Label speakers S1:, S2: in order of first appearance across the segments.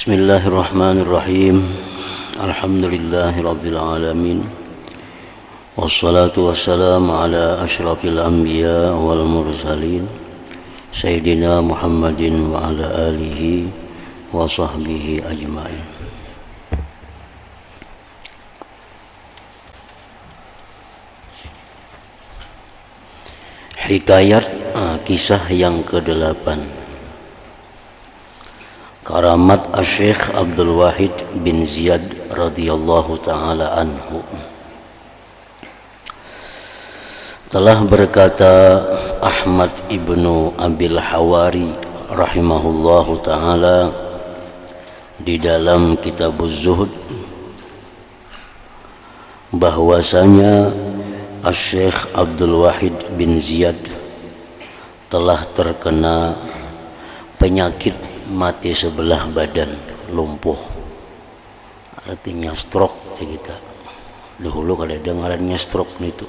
S1: Bismillahirrahmanirrahim. Alhamdulillahirabbil alamin. Wassalatu wassalamu ala asyrafil anbiya wal mursalin Sayyidina Muhammadin wa ala alihi wa sahbihi ajma'in. Hikayat kisah yang ke-8. Karamat Asy-Syaikh Abdul Wahid bin Ziyad radhiyallahu ta'ala anhu. Telah berkata Ahmad ibnu Abil Hawari rahimahullahu ta'ala di dalam Kitabuz Zuhud bahwasanya Asy-Syaikh Abdul Wahid bin Ziyad telah terkena penyakit mati sebelah badan, lumpuh, artinya stroke kita. Dahulu kalau ada ngarannya stroke itu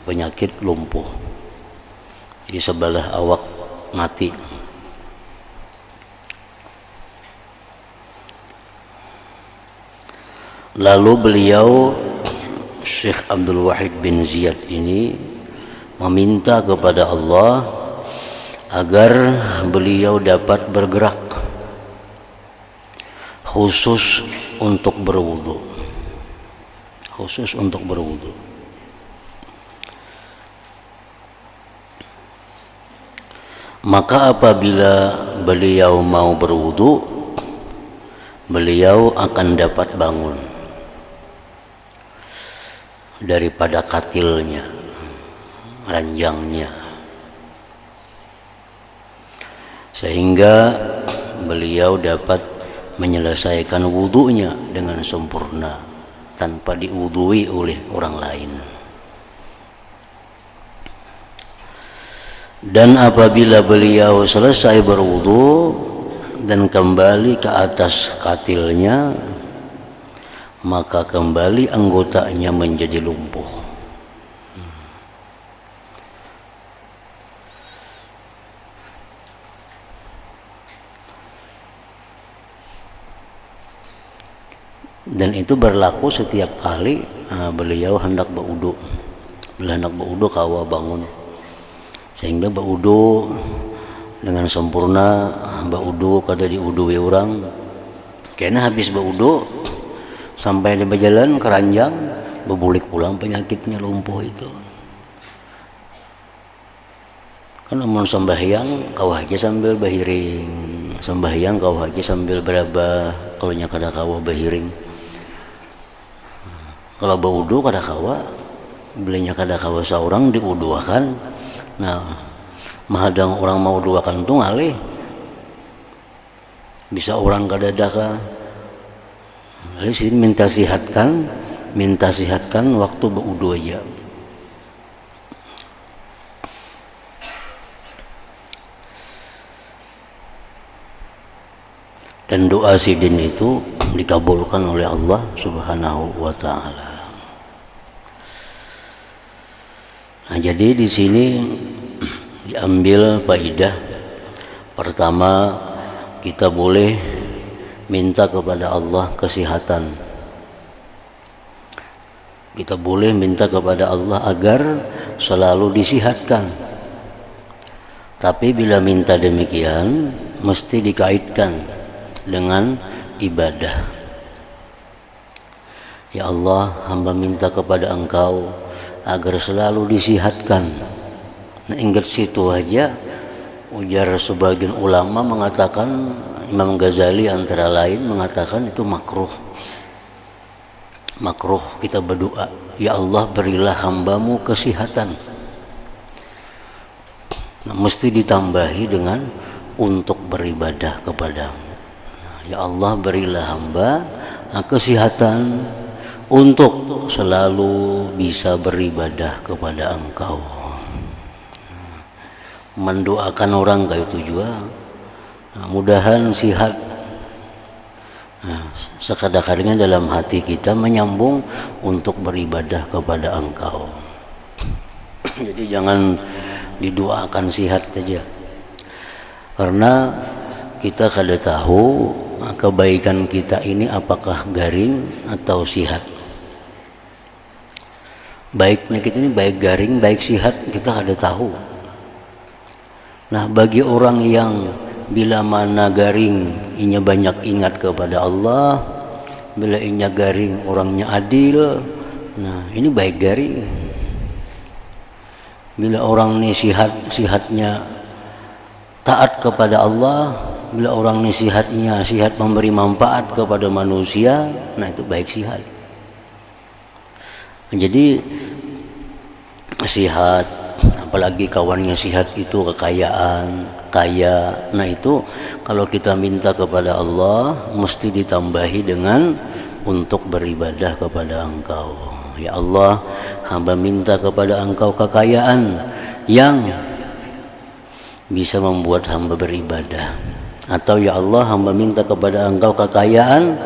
S1: penyakit lumpuh, jadi sebelah awak mati. Lalu beliau Syekh Abdul Wahid bin Ziyad ini meminta kepada Allah agar beliau dapat bergerak khusus untuk berwudu, Maka apabila beliau mau berwudu, beliau akan dapat bangun daripada katilnya, ranjangnya, sehingga beliau dapat menyelesaikan wudunya dengan sempurna tanpa diwudui oleh orang lain. Dan apabila beliau selesai berwudu dan kembali ke atas katilnya, maka kembali anggotanya menjadi lumpuh. Dan itu berlaku setiap kali beliau hendak berwudu. Kawa bangun, sehingga berwudu dengan sempurna. Berwudu kada diwudui orang, karena habis berwudu sampai di berjalan keranjang, berbulik pulang penyakitnya, lumpuh itu. Kan namun sembahyang kau aja sambil bahiring, sembahyang kau aja sambil berabah, kalau nya kada kawa bahiring. Kalau berwudu kada kawa, belinya kada kawa seorang diwuduakan. Nah, mahadang orang mau duakan tu ngalih, bisa orang kada daka. Lalu sini minta sihatkan waktu berwudu aja. Dan doa sidin itu dikabulkan oleh Allah Subhanahu wa ta'ala. Nah, jadi di sini diambil faidah. Pertama, kita boleh minta kepada Allah kesehatan. Kita boleh minta kepada Allah agar selalu disihatkan. Tapi bila minta demikian, mesti dikaitkan dengan ibadah. Ya Allah, hamba minta kepada Engkau agar selalu disihatkan. Nah, ingat situ aja, ujar sebagian ulama mengatakan, Imam Ghazali antara lain mengatakan itu makruh kita berdoa, ya Allah berilah hambamu kesehatan. Nah, mesti ditambahi dengan untuk beribadah kepadamu. Ya Allah berilah hamba kesehatan untuk selalu bisa beribadah kepada Engkau. Mendoakan orang kayak itu juga, mudahan sihat. Sekadar-kadarnya dalam hati kita menyambung untuk beribadah kepada Engkau. Jadi jangan didoakan sihat saja, karena kita kada tahu kebaikan kita ini apakah garing atau sihat. Baiknya kita ini baik garing, baik sihat, kita ada tahu. Nah, bagi orang yang bila mana garing, inya banyak ingat kepada Allah, bila inya garing, orangnya adil, nah ini baik garing. Bila orang ini sihatnya taat kepada Allah, bila orang ini sihat memberi manfaat kepada manusia, nah itu baik sihat. Jadi sihat, apalagi kawannya sihat itu kekayaan, kaya, nah itu kalau kita minta kepada Allah mesti ditambahi dengan untuk beribadah kepada Engkau. Ya Allah, hamba minta kepada Engkau kekayaan yang bisa membuat hamba beribadah. Atau ya Allah, hamba minta kepada Engkau kekayaan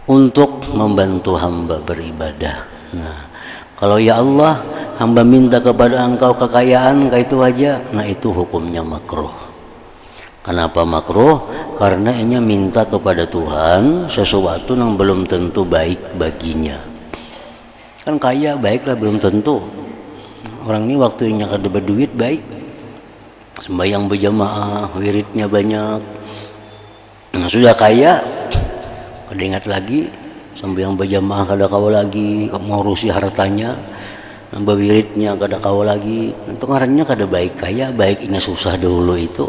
S1: untuk membantu hamba beribadah. Nah, kalau ya Allah, hamba minta kepada Engkau kekayaan kayak itu aja, nah itu hukumnya makruh. Kenapa makruh? Karena inya minta kepada Tuhan sesuatu yang belum tentu baik baginya. Kan kaya baiklah, belum tentu. Orang ini waktunya kada berduit baik, sembahyang berjamaah, wiridnya banyak. Nah, sudah kaya, kada ingat lagi, sembahyang berjamaah kada kawa lagi, mengurusi hartanya, nambah wiridnya kada kawa lagi. Itu ngarannya kada baik kaya, baik ini susah dahulu itu.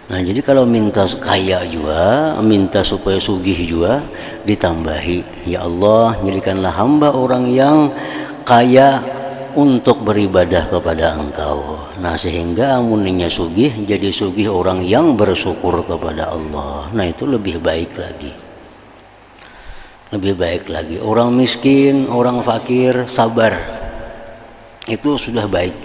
S1: Nah, jadi kalau minta kaya juga, minta supaya sugih juga, ditambahi, ya Allah, jadikanlah hamba orang yang kaya untuk beribadah kepada Engkau. Nah, sehingga amuninya sugih, jadi sugih orang yang bersyukur kepada Allah. Nah, itu lebih baik lagi. Lebih baik lagi. Orang miskin, orang fakir, sabar. Itu sudah baik.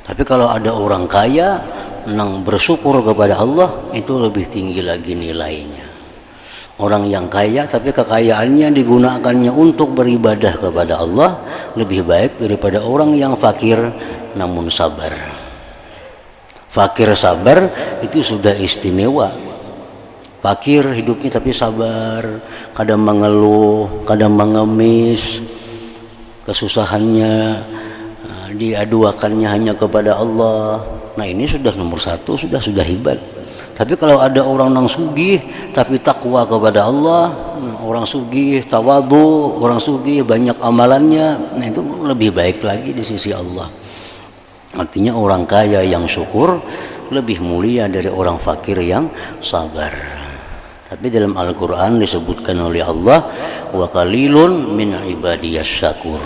S1: Tapi kalau ada orang kaya nang bersyukur kepada Allah, itu lebih tinggi lagi nilainya. Orang yang kaya tapi kekayaannya digunakannya untuk beribadah kepada Allah lebih baik daripada orang yang fakir namun sabar. Fakir sabar itu sudah istimewa. Fakir hidupnya tapi sabar, kadang mengeluh, kadang mengemis, kesusahannya diaduakannya hanya kepada Allah. Nah, ini sudah nomor satu, sudah hebat. Tapi kalau ada orang yang sugih tapi takwa kepada Allah, orang sugih tawadu, orang sugih banyak amalannya, nah itu lebih baik lagi di sisi Allah. Artinya orang kaya yang syukur lebih mulia dari orang fakir yang sabar. Tapi dalam Al-Quran disebutkan oleh Allah, wa qalilun min ibadiyas syakur.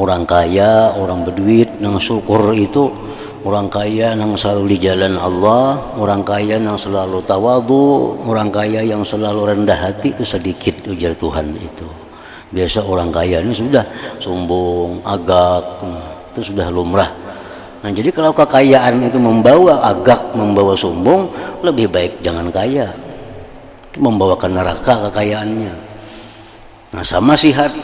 S1: Orang kaya, orang berduit yang syukur itu, orang kaya yang selalu di jalan Allah, orang kaya yang selalu tawadu, orang kaya yang selalu rendah hati itu sedikit, ujar Tuhan itu. Biasa orang kaya ini sudah sombong, agak, itu sudah lumrah. Nah, jadi kalau kekayaan itu membawa agak, membawa sombong, lebih baik jangan kaya. Itu membawa ke neraka kekayaannya. Nah, sama sihat.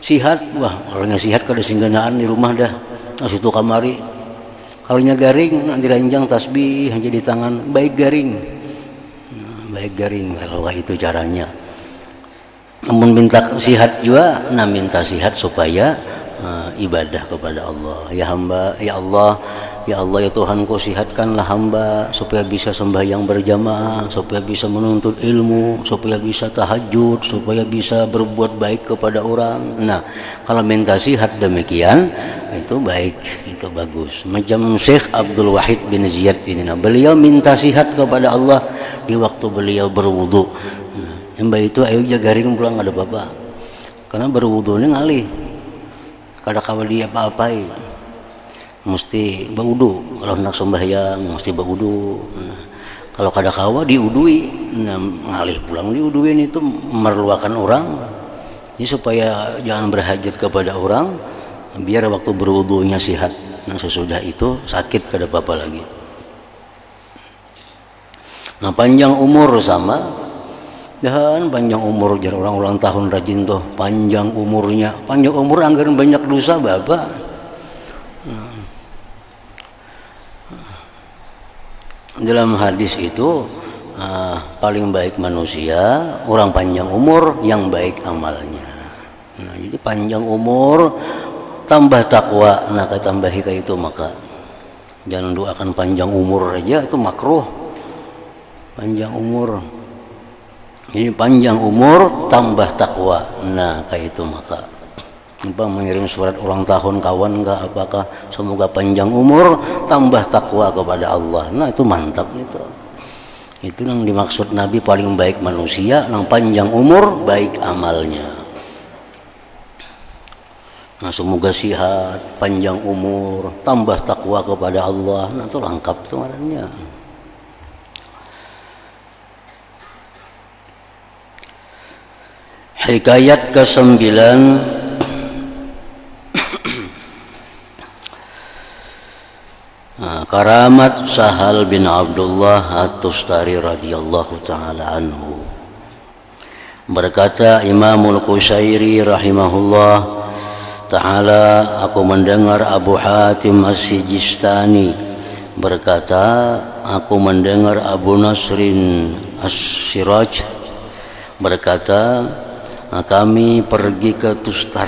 S1: Sihat, wah orangnya sihat kada singganaan di rumah dah. Nah, situ kamari. Kalau nya garing, nanti ranjang tasbih hanya di tangan, baik garing. Nah, baik garing kalau itu caranya. Namun minta sihat juga, nah minta sihat supaya ibadah kepada Allah. Ya hamba, ya Allah, ya Allah, ya Tuhanku, sihatkanlah hamba supaya bisa sembahyang berjamaah, supaya bisa menuntut ilmu, supaya bisa tahajud, supaya bisa berbuat baik kepada orang. Nah, kalau minta sihat demikian, itu baik, itu bagus. Macam Syekh Abdul Wahid bin Ziyad ini, beliau minta sihat kepada Allah di waktu beliau berwudu. Nah, yang baik itu ayo garing pulang ada apa-apa, karena berwudu ini ngalih, kada kawa dia apa-apai, mesti berwudu. Kalau nak sembahyang mesti berwudu. Nah, kalau kada kawa diudui, nah, ngalih pulang diuduin itu memerlukan orang. Ini supaya jangan berhajat kepada orang, biar waktu berwudunya sihat. Nah, sesudah itu sakit kada apa-apa lagi. Nah, panjang umur sama. Dan panjang umur, jar orang ulang tahun rajin tuh panjang umurnya. Panjang umur anggaran banyak dosa bapak. Dalam hadis itu paling baik manusia, orang panjang umur yang baik amalnya. Nah, jadi panjang umur tambah takwa, nah tambahi kayak itu, maka jangan doakan panjang umur aja, itu makruh. Panjang umur, jadi panjang umur tambah takwa, nah kayak itu maka mengirim surat ulang tahun kawan enggak, apakah semoga panjang umur tambah takwa kepada Allah, nah itu mantap itu yang dimaksud Nabi paling baik manusia, yang panjang umur baik amalnya. Nah semoga sihat, panjang umur, tambah takwa kepada Allah, nah itu lengkap itu maknanya. Hikayat ke-9, karamat Sahal bin Abdullah At-Tustari radhiyallahu taala anhu. Berkata Imamul Qushairi rahimahullah taala, aku mendengar Abu Hatim As-Sijistani berkata, aku mendengar Abu Nasrin As-Siraj berkata, kami pergi ke Tustar.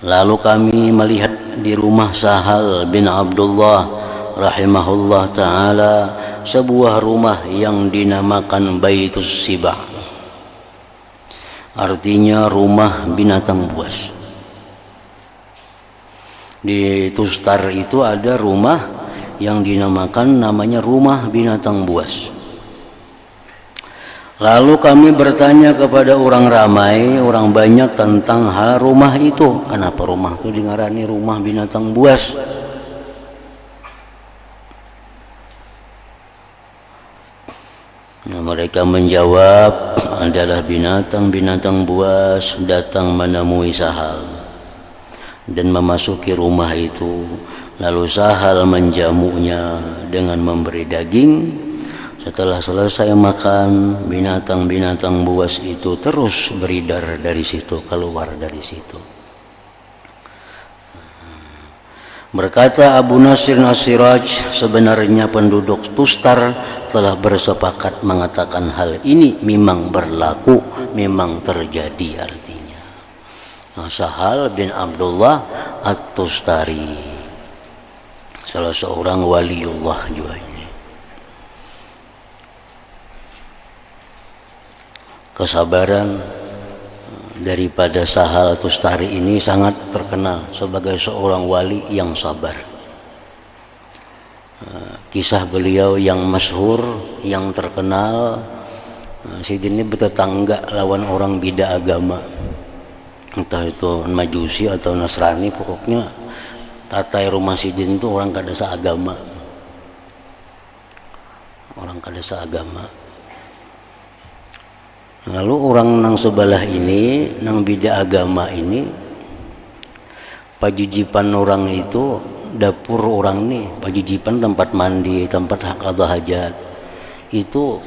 S1: Lalu kami melihat di rumah Sahal bin Abdullah rahimahullah ta'ala sebuah rumah yang dinamakan Baitus Sibah, artinya rumah binatang buas. Di Tustar itu ada rumah yang dinamakan namanya rumah binatang buas. Lalu kami bertanya kepada orang ramai, orang banyak tentang hal rumah itu. Kenapa rumah itu dingarani rumah binatang buas? Nah, mereka menjawab, adalah binatang-binatang buas datang menemui Sahal dan memasuki rumah itu. Lalu Sahal menjamunya dengan memberi daging. Setelah selesai makan, binatang-binatang buas itu terus beredar dari situ, keluar dari situ. Berkata Abu Nasir As-Siraj, sebenarnya penduduk Tustar telah bersepakat mengatakan hal ini memang berlaku, memang terjadi artinya. Sahal bin Abdullah At-Tustari, salah seorang waliullah juga ini. Kesabaran daripada Sahal Tustari ini sangat terkenal sebagai seorang wali yang sabar. Kisah beliau yang masyhur, yang terkenal, Sidin ini bertetangga lawan orang beda agama, entah itu Majusi atau Nasrani, pokoknya tatai rumah Sidin itu orang kada seagama, Lalu orang nang sebelah ini, nang beda agama ini, pajujipan orang itu, dapur orang nih, pajujipan tempat mandi, tempat qada hajat, itu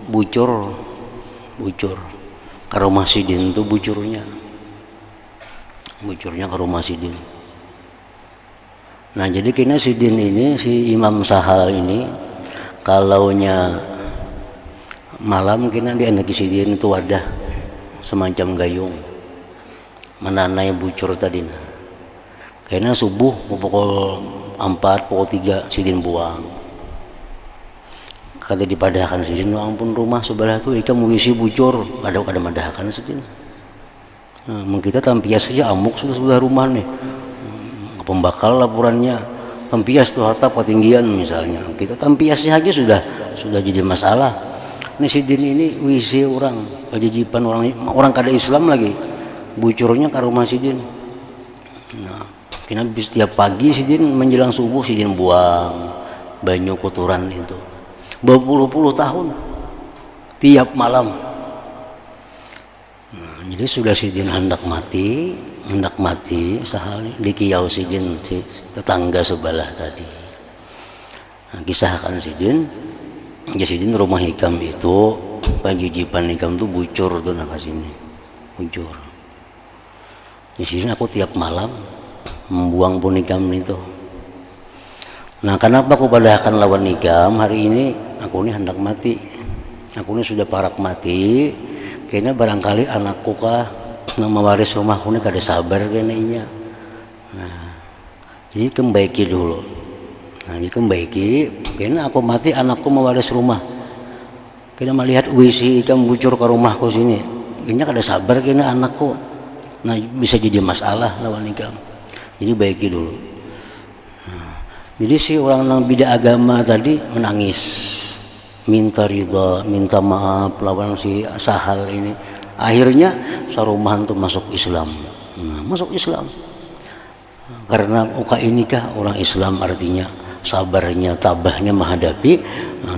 S1: bucur ke rumah Sidin itu bucurnya ke rumah Sidin. Nah jadi kena Sidin ini, si Imam Sahal ini, kalaunya malam kena di anak Sidin itu wadah semacam gayung menanai bucur tadi. Karena subuh pukul 4, pukul 3 Sidin buang. Kata dipadahkan Sidin, ampun rumah sebelah tuh ikan mengisi bucur, ada madahkan Sidin. Nah, kita tampias saja amuk sudah sebelah rumah nih. Pembakal laporannya tampias tuh harta ketinggian misalnya. Kita tampiasnya aja sudah jadi masalah. Ini Sidin ini wisi orang, pajajipan orang kada Islam lagi, bucurnya ke rumah Sidin. Nah, kena setiap pagi Sidin menjelang subuh Sidin buang banyu kotoran itu, berpuluh-puluh tahun, tiap malam. Nah, jadi sudah Sidin hendak mati Sahal dikiau Sidin si tetangga sebelah tadi. Nah, kisahkan Sidin. Jadi rumah hikam itu, pajujipan hikam itu bucur tuh nak sini, bucur. Di sini aku tiap malam membuang pun hikam itu. Nah, kenapa aku padahkan lawan nikam hari ini? Aku ini hendak mati. Aku ini sudah parak mati. Kayaknya barangkali anakku kah nama waris rumahku ini kada sabar kayaknya. Nah, jadi kembaiki dulu. Nah, jadi kembaiki. Kayaknya aku mati anakku mewaris rumah. Kayaknya melihat WC ikan bucur ke rumahku sini. Kayaknya kada sabar kayaknya anakku. Nah, bisa jadi masalah lawan nikam. Jadi baiki dulu. Jadi si orang yang beda agama tadi menangis, minta ridha, minta maaf lawan si Sahal ini. Akhirnya Saruman tuh masuk Islam. Nah, masuk Islam. Karena uka ini kah orang Islam artinya sabarnya, tabahnya menghadapi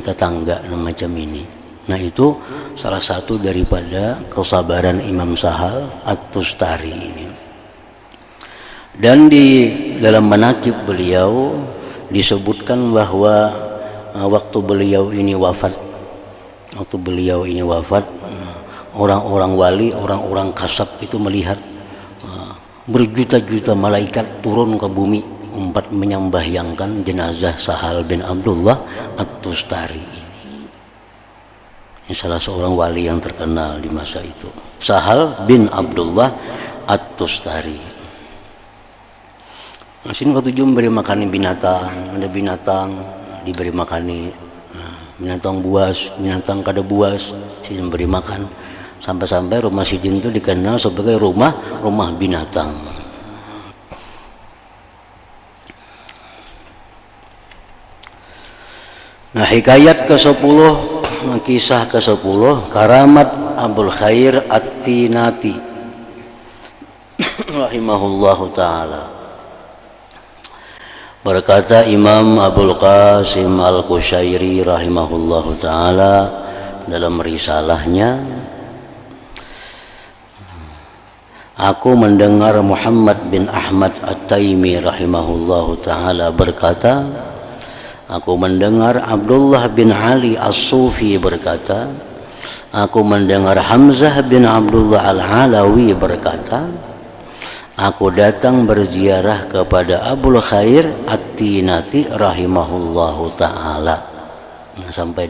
S1: tetangga macam ini. Nah, itu salah satu daripada kesabaran Imam Sahal At-Tustari ini. Dan di dalam manaqib beliau disebutkan bahwa waktu beliau ini wafat, orang-orang wali, orang-orang kasab itu melihat berjuta-juta malaikat turun ke bumi untuk menyembahyangkan jenazah Sahal bin Abdullah At-Tustari ini salah seorang wali yang terkenal di masa itu, Sahal bin Abdullah At-Tustari. Nah, sini ketujuh memberi makan binatang, ada binatang diberi makan binatang buas, binatang kada buas, sini memberi makan, sampai-sampai rumah Sidin itu dikenal sebagai rumah binatang. Nah, hikayat ke-10, kisah ke-10, karamat Abul Khair At-Tinati rahimahullahu ta'ala. Berkata Imam Abul Qasim Al-Qushairi rahimahullahu ta'ala dalam risalahnya, aku mendengar Muhammad bin Ahmad At-Taimi rahimahullahu ta'ala berkata, aku mendengar Abdullah bin Ali As-Sufi berkata, aku mendengar Hamzah bin Abdullah Al-Alawi berkata, aku datang berziarah kepada Abul Khair At-Tinati rahimahullahu ta'ala. Nah, sampai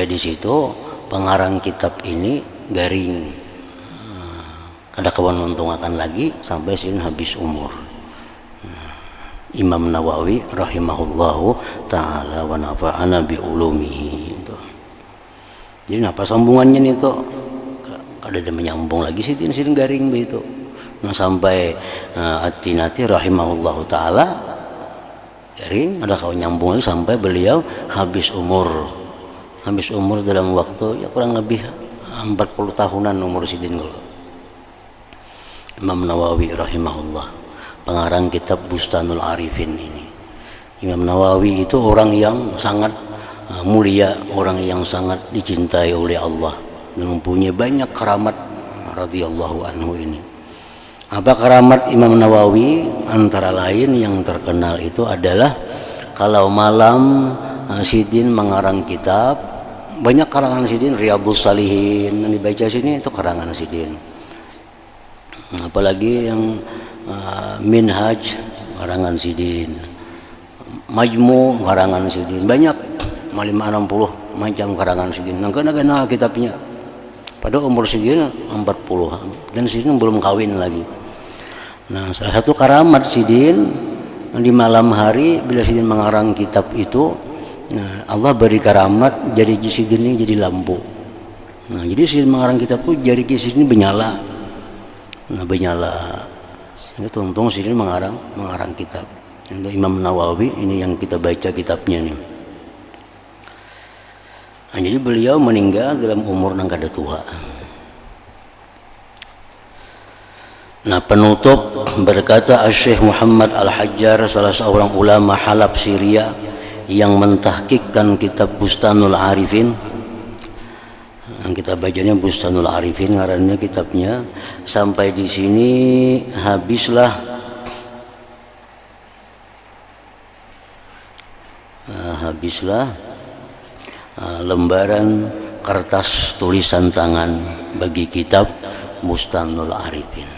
S1: di situ pengarang kitab ini garing, kada kawan untungakan lagi sampai sini habis umur. Imam Nawawi rahimahullahu ta'ala wa nafa'ana bi ulumihi. Jadi apa sambungannya nih tuh? Ada menyambung lagi sini garing begitu. Nah, sampai At-Tinati rahimahullahu ta'ala garing, ada kawan nyambung lagi sampai beliau habis umur dalam waktu ya kurang lebih 40 tahunan umur Sidin kalau Imam Nawawi rahimahullah, pengarang kitab Bustanul Arifin ini. Imam Nawawi itu orang yang sangat mulia, orang yang sangat dicintai oleh Allah dan mempunyai banyak keramat radhiyallahu anhu ini. Apa keramat Imam Nawawi? Antara lain yang terkenal itu adalah kalau malam Sidin mengarang kitab, banyak karangan Sidin, Riyadhus Shalihin yang dibaca sini itu karangan Sidin. Apalagi yang Minhaj karangan Sidin, Majmu karangan Sidin, banyak 60 macam karangan Sidin. Nangkana kitabnya. Pada umur Sidin 40 dan Sidin belum kawin lagi. Nah, salah satu karamat Sidin di malam hari bila Sidin mengarang kitab itu, nah, Allah beri karamat jari Sidin ini jadi lampu. Nah, jadi Sidin mengarang kitab itu jari Sidin menyala. Nah, menyala. Itu untung Sidin mengarang kitab. Untuk Imam Nawawi ini yang kita baca kitabnya nih. Nah, jadi beliau meninggal dalam umur yang kada tua. Nah, penutup berkata Syekh Muhammad Al-Hajjar, salah seorang ulama Halab Syria yang mentahqiqkan kitab Bustanul Arifin. Yang kita bacanya Bustanul Arifin ngarannya kitabnya. Sampai di sini habislah lembaran kertas tulisan tangan bagi kitab Bustanul Arifin.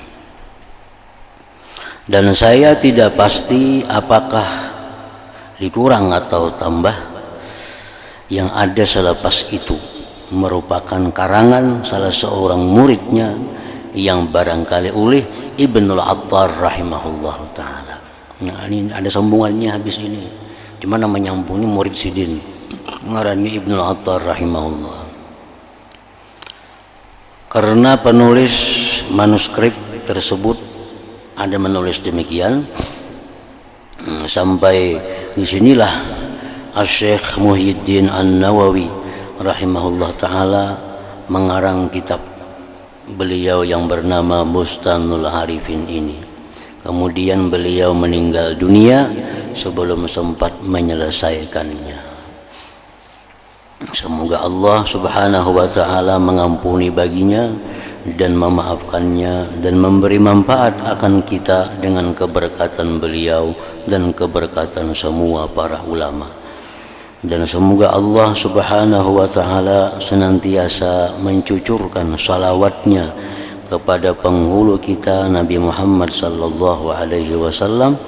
S1: Dan saya tidak pasti apakah dikurang atau tambah yang ada selepas itu merupakan karangan salah seorang muridnya yang barangkali oleh Ibnul Attar rahimahullah ta'ala. Nah, ini ada sambungannya habis ini. Di mana menyambungnya murid Sidin ngarannya Ibnul Attar rahimahullah. Karena penulis manuskrip tersebut ada menulis demikian, sampai disinilah Asy-Syaikh Muhyiddin An-Nawawi rahimahullah ta'ala mengarang kitab beliau yang bernama Bustanul Arifin ini. Kemudian beliau meninggal dunia sebelum sempat menyelesaikannya. Semoga Allah subhanahu wa ta'ala mengampuni baginya dan memaafkannya dan memberi manfaat akan kita dengan keberkatan beliau dan keberkatan semua para ulama. Dan semoga Allah subhanahu wa ta'ala senantiasa mencucurkan salawatnya kepada penghulu kita Nabi Muhammad sallallahu alaihi wasallam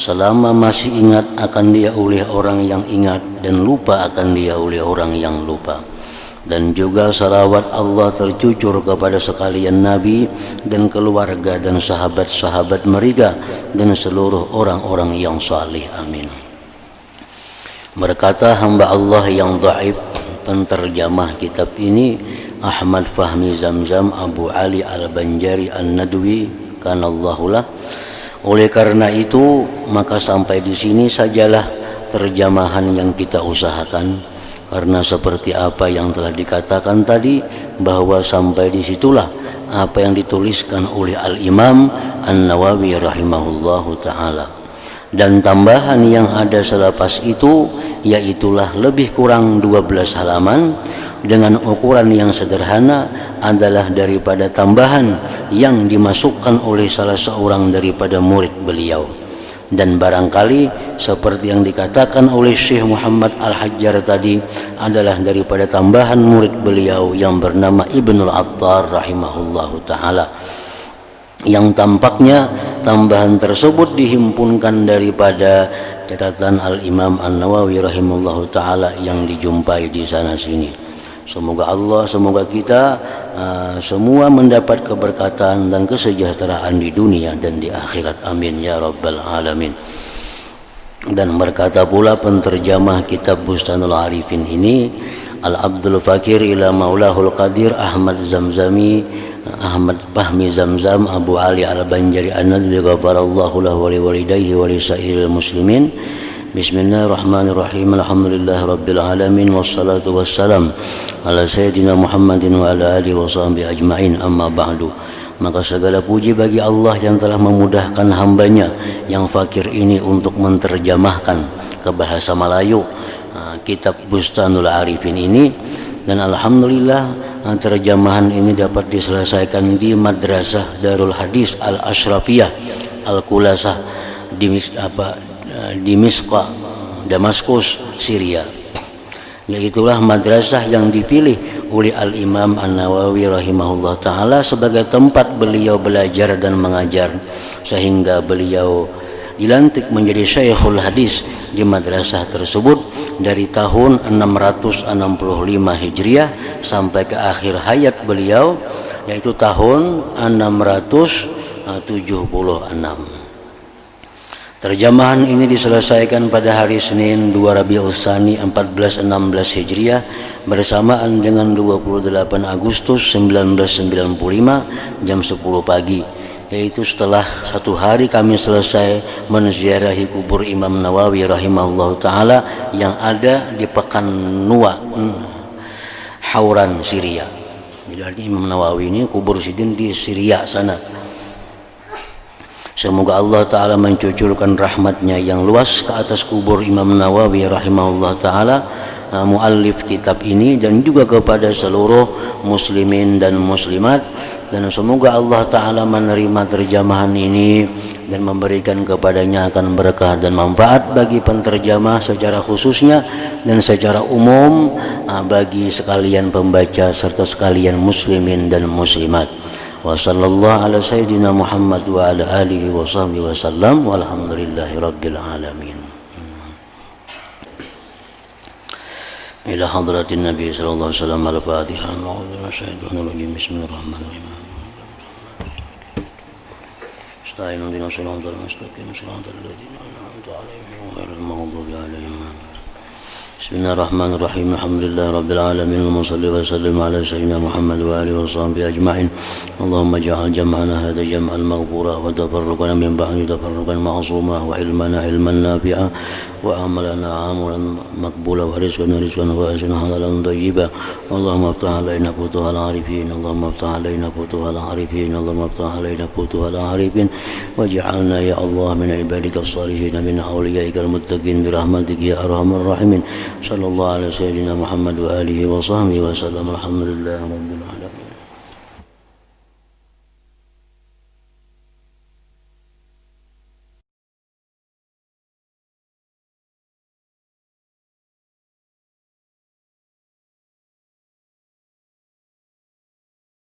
S1: selama masih ingat akan dia oleh orang yang ingat dan lupa akan dia oleh orang yang lupa. Dan juga salawat Allah tercucur kepada sekalian Nabi dan keluarga dan sahabat-sahabat mereka dan seluruh orang-orang yang salih. Amin. Berkata hamba Allah yang dhaif, penterjemah kitab ini Ahmad Fahmi Zamzam Abu Ali Al-Banjari An-Nadwi kanallahu lah. Oleh karena itu maka sampai di sini sajalah terjemahan yang kita usahakan, karena seperti apa yang telah dikatakan tadi bahwa sampai disitulah apa yang dituliskan oleh Al-Imam An-Nawawi rahimahullahu ta'ala. Dan tambahan yang ada selepas itu yaitulah lebih kurang 12 halaman dengan ukuran yang sederhana adalah daripada tambahan yang dimasukkan oleh salah seorang daripada murid beliau. Dan barangkali seperti yang dikatakan oleh Syekh Muhammad Al-Hajjar tadi adalah daripada tambahan murid beliau yang bernama Ibnul Attar rahimahullahu ta'ala, yang tampaknya tambahan tersebut dihimpunkan daripada catatan Al-Imam An-Nawawi rahimahullahu ta'ala yang dijumpai di sana sini. Semoga Allah, semoga kita semua mendapat keberkatan dan kesejahteraan di dunia dan di akhirat. Amin ya rabbal alamin. Dan berkata pula penterjemah kitab Bustanul Arifin ini Al-Abdul Fakir ila Maulahul Qadir Ahmad Fahmi Zamzam Abu Ali Al-Banjari An-Nadwi ghafarallahu lahu wa liwalidayhi wa lisairil muslimin. Bismillahirrahmanirrahim. Alhamdulillah rabbil alamin wassalatu wassalam ala sayyidina Muhammadin wa ala alihi wa sahbihi ajma'in, amma ba'du. Maka segala puji bagi Allah yang telah memudahkan hambanya yang fakir ini untuk menterjemahkan ke bahasa Melayu kitab Bustanul Arifin ini. Dan alhamdulillah terjemahan ini dapat diselesaikan di Madrasah Darul Hadis Al-Ashrafiyah Al-Qulasah di Misqa, Damaskus, Syria. Yaitulah madrasah yang dipilih oleh Al-Imam An-Nawawi rahimahullah ta'ala sebagai tempat beliau belajar dan mengajar, sehingga beliau dilantik menjadi Syekhul Hadis di madrasah tersebut dari tahun 665 Hijriah sampai ke akhir hayat beliau, yaitu tahun 676. Terjemahan ini diselesaikan pada hari Senin 2 Rabiul Tsani 1416 Hijriah bersamaan dengan 28 Agustus 1995 jam 10 pagi, yaitu setelah satu hari kami selesai menziarahi kubur Imam Nawawi rahimahullah ta'ala yang ada di Pekan Nuwa, Hauran, Syria. Jadi artinya Imam Nawawi ini kubur Sidin di Syria sana. Semoga Allah Ta'ala mencucurkan rahmatnya yang luas ke atas kubur Imam Nawawi rahimahullah Ta'ala, muallif kitab ini, dan juga kepada seluruh muslimin dan muslimat. Dan semoga Allah Ta'ala menerima terjemahan ini dan memberikan kepadanya akan berkah dan manfaat bagi penterjemah secara khususnya dan secara umum bagi sekalian pembaca serta sekalian muslimin dan muslimat. wa sallallahu ala sayyidina Muhammad wa ala alihi wa sahbihi wa sallam walhamdulillahi rabbil alamin. Ila hadratin Nabi sallallahu alaihi wasallam al-Fatihah. A'udzu billahi minasyaitonir rajim. Bismillahirrahmanirrahim. Astagfirullahaladzim dina shiratal mustaqim shiratal ladzina an'amta 'alaihim ghairil maghdubi 'alaihim. Bismillahirrahmanirrahim. Alhamdulillahi rabbil alamin. Allahumma shalli wa sallim ala sayyidina Muhammad wa alihi wa sahbihi ajma'in. Allahumma ij'al jam'ana hadha jam'an maghfura wa tafarruqana min ba'di tafarruqan ma'suma wa ilmana ilman nafi'a wa amalana amalan maqbula wa rizqana rizqan wasi'an halalan thayyiban. Allahumma iftah alaina futuhal arifin. Allahumma iftah alaina futuhal arifin. Allahumma iftah alaina futuhal arifin waj'alna ya Allah min ibadikas salihin min awliyaikal muttaqin bi rahmatika ya arhamar rahimin. Sallallahu alaihi sayyidina Muhammad wa alihi wa sahbihi wa sallam. Alhamdulillah rabbil alamin.